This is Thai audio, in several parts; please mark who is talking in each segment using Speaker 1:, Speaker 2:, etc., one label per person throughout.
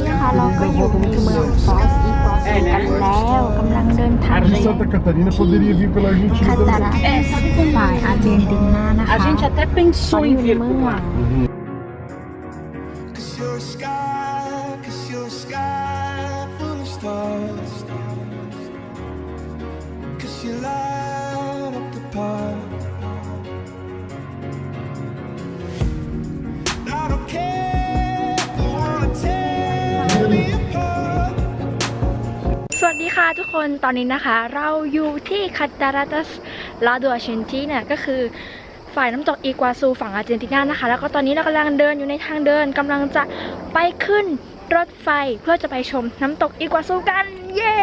Speaker 1: นะคะเราก็อยู่ในเมืองฟอสอีกวาซูกันแล้วกำลังเดินทางไปที่
Speaker 2: Santa Catarina poderia vir pela Argentina
Speaker 1: คาตา
Speaker 2: também.
Speaker 1: ราฝ่ายอาร์เจนตินานะคะ
Speaker 3: A gente até
Speaker 1: ตอน
Speaker 3: pensou
Speaker 1: นี้
Speaker 3: em
Speaker 1: อยู่ใน
Speaker 3: vir
Speaker 1: เมื
Speaker 3: por
Speaker 1: อง
Speaker 3: lá.
Speaker 4: Cause you're a sky full of stars. Cause you light up the path. I don't care, I wanna tear me apart.
Speaker 1: สวัสดีค่ะทุกคนตอนนี้นะคะเราอยู่ที่คาตาราตัสลาดัวเชนติเนี่ยก็คือฝ่ายน้ำตกอีกัวซูฝั่งอาร์เจนตินานะคะแล้วก็ตอนนี้เรากำลังเดินอยู่ในทางเดินกำลังจะไปขึ้นรถไฟเพื่อจะไปชมน้ำตกอีกัวซูกันเย้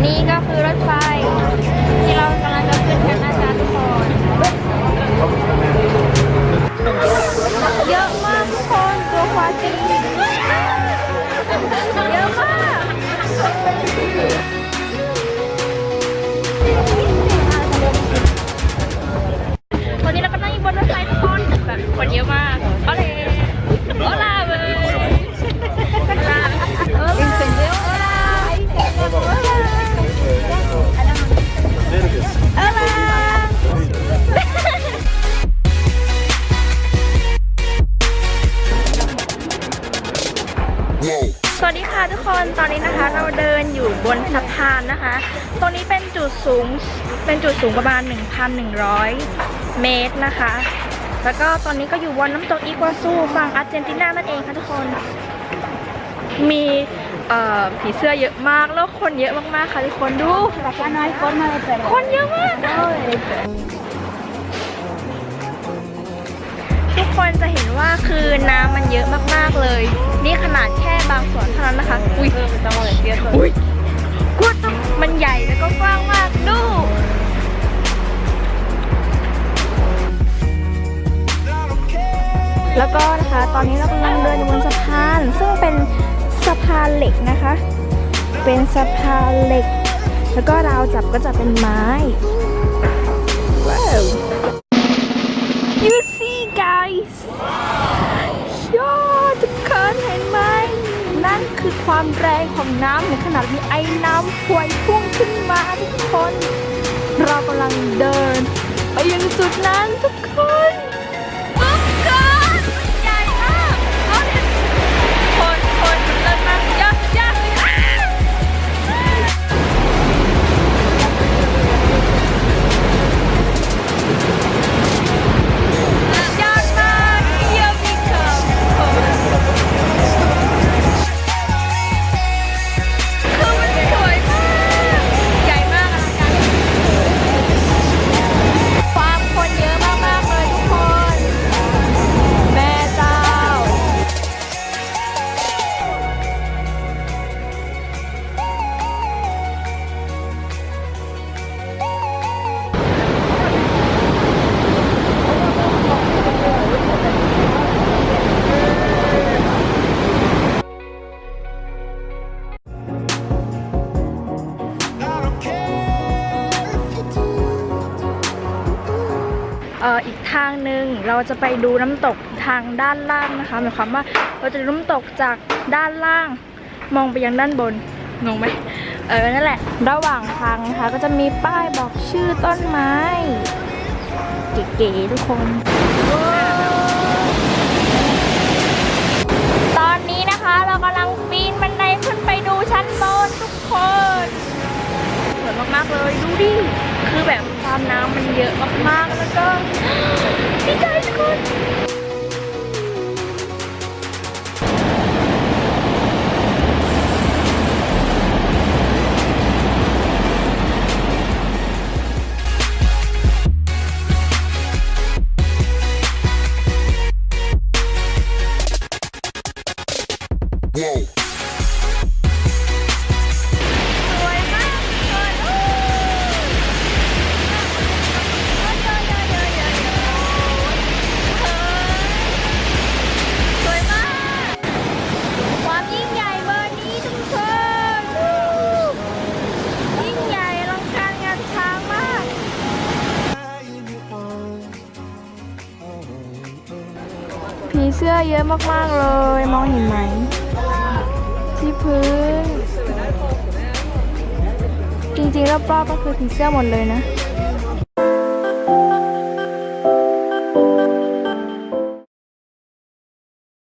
Speaker 1: นี่ก็คือรถไฟที่เรากำลังจะขึ้นกันนะจ๊ะทุกคนเยอะมากทุกคนตัวควาจีเยอะมากตอนนี้เราก็นั่งอยู่บนรถไฟทุกคนแบบคนเยอะมากโอเลโอลาเว้ยโอลาโอลาโอลาโอลาสวัสดีค่ะทุกคนตอนนี้นะคะเราเดินอยู่บนสะพานนะคะตรงนี้เป็นจุดสูงประมาณ 1,100 เมตรนะคะแล้วก็ตอนนี้ก็อยู่บนน้ำตกอีกัวซูฝั่งอาร์เจนตินานั่นเองค่ะทุกคนมีผีเสื้อเยอะมากแล้วคนเยอะมากๆค่ะทุกคนดูคนเยอะมากทุกคนจะเห็นว่าคือน้ำมันเยอะมากๆเลยนี่ขนาดแค่บางส่วนเท่านั้นนะคะอุ้ยกวดมันใหญ่แล้วก็กว้างมากดูแล้วก็นะคะตอนนี้เรากำลังเดินอยู่บนสะพานซึ่งเป็นสะพานเหล็กนะคะเป็นสะพานเหล็กแล้วก็ราวจับก็จะเป็นไม้ว้าว you see guys ยอดทุกคนเห็นไหมนั่นคือความแรงของน้ำในขนาดมีไอ้น้ำพวยพุ่งขึ้นมาทุกคนเรากำลังเดินไปยังจุดนั้นทุกคนใหญ่มากคนมันเลิศมากยอดมากเยี่ยมจริงค่ะคือมันสวยมากใหญ่มากอลังการความคนเยอะมากๆเลยทุกคนแม่เจ้าอีกทางหนึ่งเราจะไปดูน้ำตกทางด้านล่างนะคะหมายความว่าเราจะดูน้ำตกจากด้านล่างมองไปยังด้านบนงงไหมนั่นแหละระหว่างทางนะคะก็จะมีป้ายบอกชื่อต้นไม้เก๋ๆทุกคนตอนนี้นะคะเรากำลังปีนบันไดขึ้นไปดูชั้นบนทุกคนสวยมากๆเลยดูดิคือแบบความน้ำมันเยอะมากๆแล้วก็ดีใจทุกคน พ ผีเสื้อเยอะมากๆเลย มองเห็นไหม ที่พื้น จริงๆรอบๆก็คือผีเสื้อหมดเลยนะ